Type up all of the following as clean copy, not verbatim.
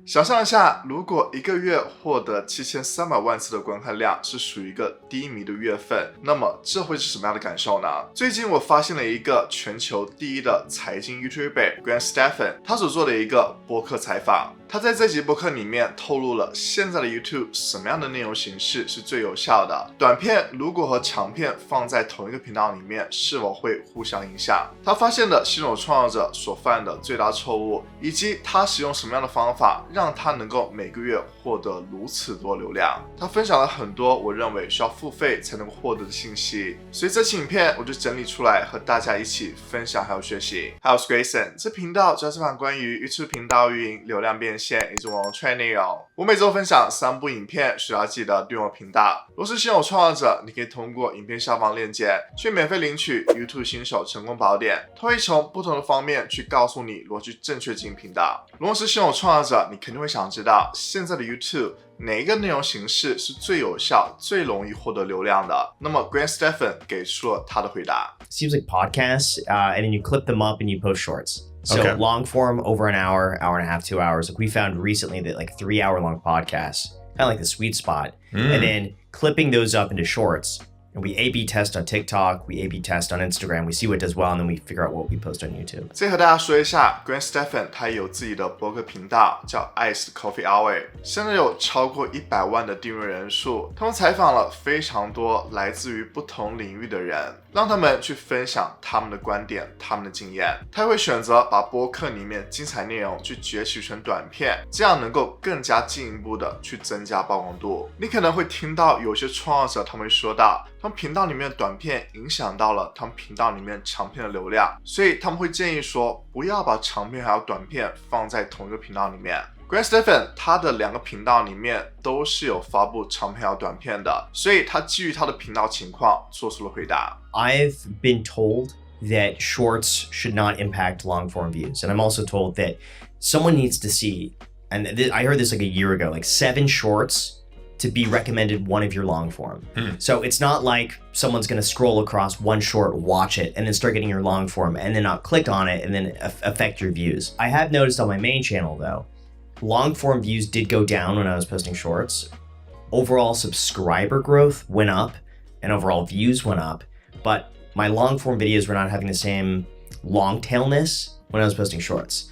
想象一下，如果一个月获得7300万次的观看量是属于一个低迷的月份，那么这会是什么样的感受呢？最近我发现了一个全球第一的财经 YouTuber Graham Stephan 他所做的一个播客采访。他在这集播客里面透露了现在的 YouTube 什么样的内容形式是最有效的，短片如果和长片放在同一个频道里面是否会互相影响，他发现了新手创作者所犯的最大错误，以及他使用什么样的方法让他能够每个月获得如此多流量。他分享了很多我认为需要付费才能够获得的信息，所以这期影片我就整理出来和大家一起分享还有学习。还有 Grayson 这频道主要是讲关于 YouTube 频道运营、流量变现以及网络创业内容。我每周分享3部影片，需要记得订阅我频道。如果是新手创作者，你可以通过影片下方链接去免费领取 YouTube 新手成功宝典，它会从不同的方面去告诉你如何去正确经营频道。如果是新手创作者，你肯定会想知道现在的 YouTube 哪一个内容形式是最有效、最容易获得流量的？那么 Graham Stephan 给出了他的回答。Seems like podcasts, and then you clip them up and you post shorts. So Okay. long form, over an hour, hour and a half, 2 hours. Like we found recently that like 3-hour long podcasts, kind of like the sweet spot. And then clipping those up into shorts. And we A/B test on TikTok, we A/B test on Instagram, we see what does well, and then we figure out what we post on YouTube. 再和大家说一下 Graham Stephan 他也有自己的播客频道叫 Ice Coffee Hour， 现在有超过100万的订阅人数。他们采访了非常多来自于不同领域的人，让他们去分享他们的观点、他们的经验。他会选择把播客里面精彩内容去截取成短片，这样能够更加进一步的去增加曝光度。你可能会听到有些创作者他们会说到，他们频道里面的短片影响到了他们频道里面长片的流量，所以他们会建议说不要把长片还有短片放在同一个频道里面。Graham Stephan 他的2个频道里面都是有发布长片还有短片的，所以他基于他的频道情况做出了回答。I've been told that shorts should not impact long form views. And I'm also told that someone needs to see, and I heard this like a year ago, like 7 shorts to be recommended one of your long form. So it's not like someone's going to scroll across one short, watch it, and then start getting your long form and then not click on it and then affect your views. I have noticed on my main channel though, long form views did go down when I was posting shorts. Overall subscriber growth went up and overall views went up, but my long form videos were not having the same long tailness when I was posting shorts.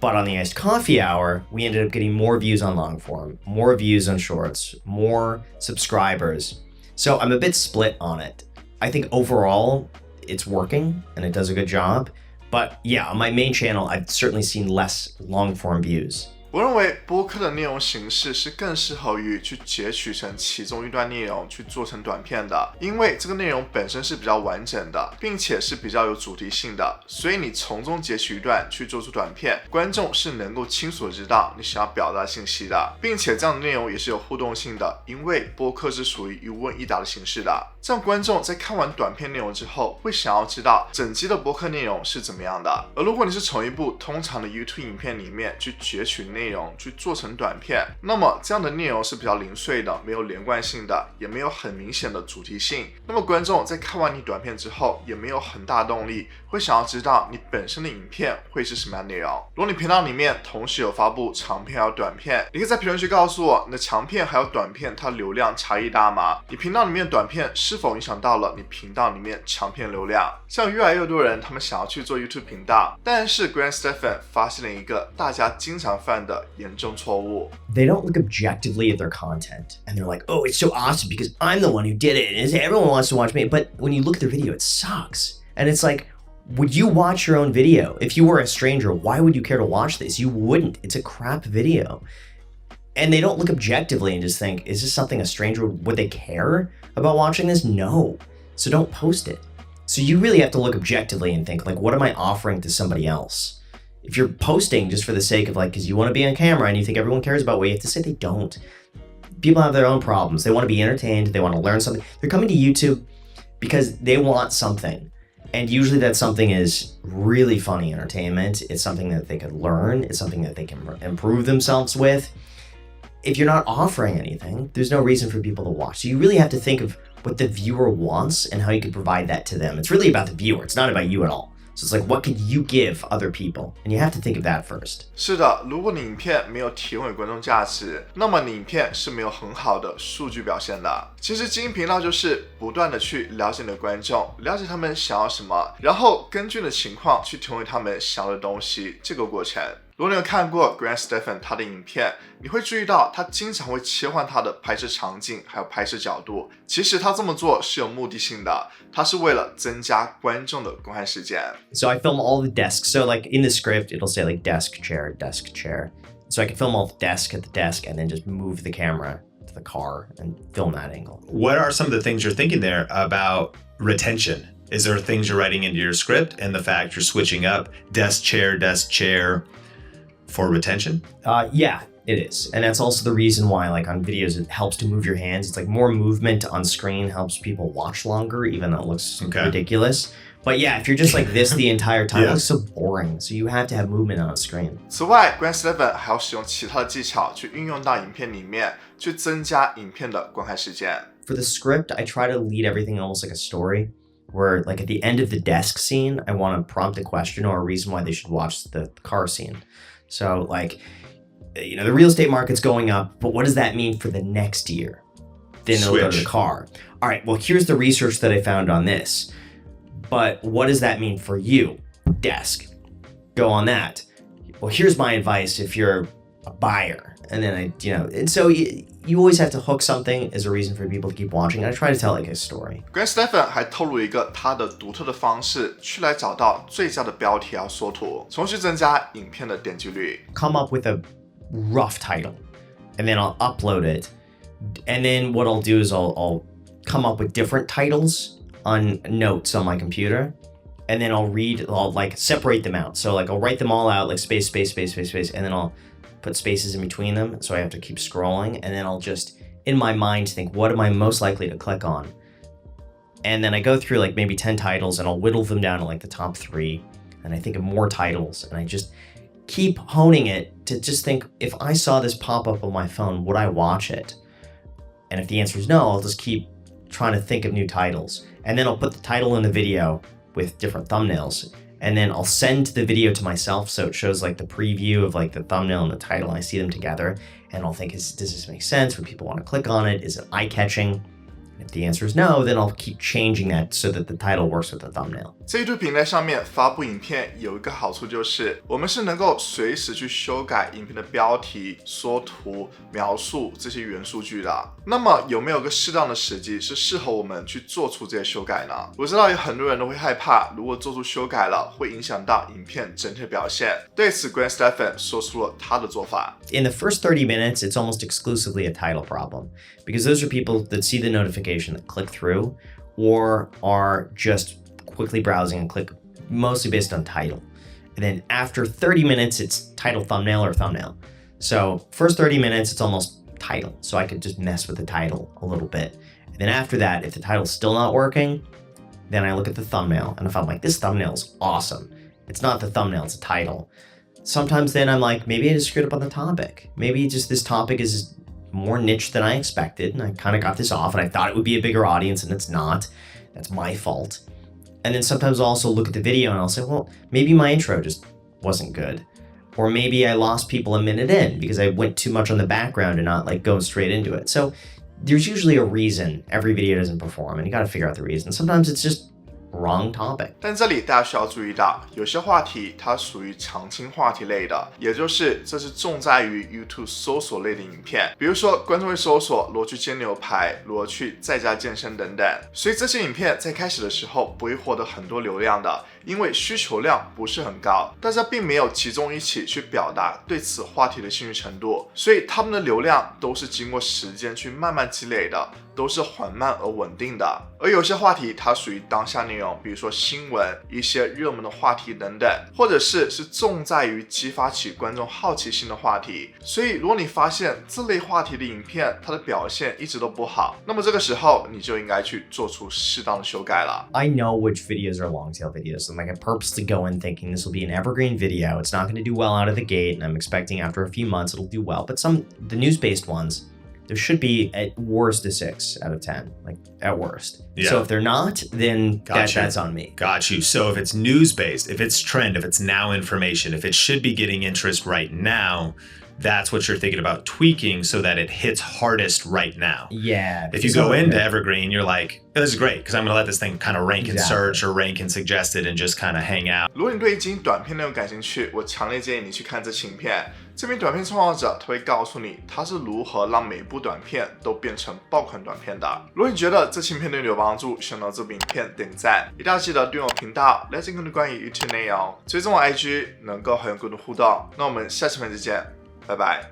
But on the Iced Coffee Hour, we ended up getting more views on long form, more views on shorts, more subscribers. So I'm a bit split on it. I think overall it's working and it does a good job. But yeah, on my main channel, I've certainly seen less long form views. 我认为播客的内容形式是更适合于去截取成其中一段内容去做成短片的，因为这个内容本身是比较完整的，并且是比较有主题性的，所以你从中截取一段去做出短片，观众是能够清楚地知道你想要表达信息的，并且这样的内容也是有互动性的，因为播客是属于一问一答的形式的，这样观众在看完短片内容之后会想要知道整集的播客内容是怎么样的。而如果你是从一部通常的 YouTube 影片里面去截取内容去做成短片，那么这样的内容是比较零碎的，没有连贯性的，也没有很明显的主题性，那么观众在看完你短片之后也没有很大动力会想要知道你本身的影片会是什么样的内容。如果你频道里面同时有发布长片还有短片，你可以在评论区告诉我你的长片还有短片它流量差异大吗？你频道里面的短片是否影响到了你频道里面长片流量？像越来越多人他们想要去做 YouTube 频道，但是 Graham Stephan 发现了一个大家经常犯的严重错误。 They don't look objectively at their content and they're like, oh, it's so awesome because I'm the one who did it and everyone wants to watch me. But when you look at their video, it sucks. And it's like, would you watch your own video? If you were a stranger, why would you care to watch this? You wouldn't. It's a crap video. And they don't look objectively and just think, is this something a stranger would they care about watching this? No. So don't post it. So you really have to look objectively and think, like, what am I offering to somebody else? If you're posting just for the sake of like, because you want to be on camera and you think everyone cares about what you have to say, they don't. People have their own problems. They want to be entertained. They want to learn something. They're coming to YouTube because they want something. And usually that something is really funny entertainment. It's something that they could learn. It's something that they can improve themselves with. If you're not offering anything, there's no reason for people to watch. So you really have to think of what the viewer wants and how you can provide that to them. It's really about the viewer. It's not about you at all. So it's like, what could you give other people? And you have to think of that first. 是的，如果你影片没有提供给观众价值，那么你影片是没有很好的数据表现的。其实经营频道就是不断的去了解你的观众，了解他们想要什么，然后根据你的情况去提供给他们想要的东西，这个过程。如果你有看过 Stephan 他的影片，你会注意到他经常会切换他的拍摄场景还有拍摄角度。其实他这么做是有目的性的，他是为了增加观众的观看时间。So I film all the desks. So like in the script, it'll say like desk, chair, desk, chair. So I can film all the desk at the desk and then just move the camera to the car and film that angle. What are some of the things you're thinking there about retention? Is there things you're writing into your script and the fact you're switching up desk, chair for retention? Yeah, it is. And that's also the reason why, like on videos, it helps to move your hands. It's like more movement on screen helps people watch longer, even though it looks ridiculous. But yeah, if you're just like this the entire time, it looks so boring. So you have to have movement on a screen. 此外 Stephan 还要使用其他的技巧去运用到影片里面，去增加影片的观看时间。For the script, I try to lead everything almost like a story. Where like at the end of the desk scene, I want to prompt a question or a reason why they should watch the car scene. So like, you know, the real estate market's going up, but what does that mean for the next year? Then they'll go to the car. All right, well, here's the research that I found on this. But what does that mean for you? Desk. Go on that. Well, here's my advice if you're a buyer. And then and so you always have to hook something as a reason for people to keep watching. I try to tell like a story. Stephan 还透露一个他的独特的方式，去来找到最佳的标题和缩图，从而去增加影片的点击率。Come up with a rough title, and then I'll upload it. And then what I'll do is I'll come up with different titles on notes on my computer. And then I'll like separate them out. So like I'll write them all out like space, and then I'll put spaces in between them, so I have to keep scrolling, and then I'll just, in my mind, think, what am I most likely to click on? And then I go through like maybe 10 titles, and I'll whittle them down to like the top 3, and I think of more titles, and I just keep honing it to just think, if I saw this pop up on my phone, would I watch it? And if the answer is no, I'll just keep trying to think of new titles. And then I'll put the title in the video with different thumbnails. And then I'll send the video to myself, so it shows like the preview of like the thumbnail and the title, and I see them together, and I'll think, does this make sense? Would people want to click on it? Is it eye-catching? If the answer is no, then I'll keep changing that so that the title works with the thumbnail. 在 YouTube 平台上面发布影片有一个好处就是，我们是能够随时去修改影片的标题、缩图、描述这些元数据的。那么有没有个适当的时机是适合我们去做出这些修改呢？我知道有很多人都会害怕，如果做出修改了，会影响到影片整体的表现。对此 Stephan 说出了他的做法。In the first 30 minutes, it's almost exclusively a title problem, because those are people that see the notification that click through or are just quickly browsing and click mostly based on title. And then after 30 minutes, it's title, thumbnail, or thumbnail. So first 30 minutes, it's almost title. So I could just mess with the title a little bit. And then after that, if the title's still not working, then I look at the thumbnail. And if I'm like, this thumbnail's awesome, it's not the thumbnail, it's a title. Sometimes then I'm like, maybe I just screwed up on the topic. Maybe just this topic is more niche than I expected, and I kind of got this off, and I thought it would be a bigger audience, and it's not. That's my fault. And then sometimes I'll also look at the video and I'll say, well, maybe my intro just wasn't good. Or maybe I lost people a minute in because I went too much on the background and not like going straight into it. So there's usually a reason every video doesn't perform, and you got to figure out the reason. Sometimes it's just wrong topic. 但这里大家需要注意到，有些话题它属于常青话题类的，也就是这是重在于 YouTube 搜索类的影片，比如说观众会搜索如何去煎牛排、如何去在家健身等等，所以这些影片在开始的时候不会获得很多流量的，因为需求量不是很高，大家并没有集中一起去表达对此话题的兴趣程度，所以他们的流量都是经过时间去慢慢积累的，都是缓慢而稳定的。而有些话题它属于当下内容，比如说新闻、一些热门的话题等等，或者是重在于激发起观众好奇心的话题。所以如果你发现这类话题的影片它的表现一直都不好，那么这个时候你就应该去做出适当的修改了。 I know which videos are long tail videos, so like I purposely go in thinking this will be an evergreen video, it's not going to do well out of the gate, and I'm expecting after a few months it'll do well. But the news-based ones, there should be at worst a 6 out of 10, like at worst. Yeah. So if they're not, then that's on me. Got you. So if it's news-based, if it's trend, if it's now information, if it should be getting interest right now, that's what you're thinking about tweaking so that it hits hardest right now. Yeah. If you go into Evergreen, you're like, this is great because I'm going to let this thing kind of rank in search or rank in suggested and just kind of hang out. 如果你对经营短片内容感兴趣，我强烈建议你去看这期影片。这名短片创作者他会告诉你他是如何让每部短片都变成爆款短片的。如果你觉得这期影片对你有帮助，希望到这部影片点赞，一定要记得订阅我频道，了解更多关于 YouTube 内容，追踪我 IG， 能够和有更多互动。那我们下期片再见，拜拜。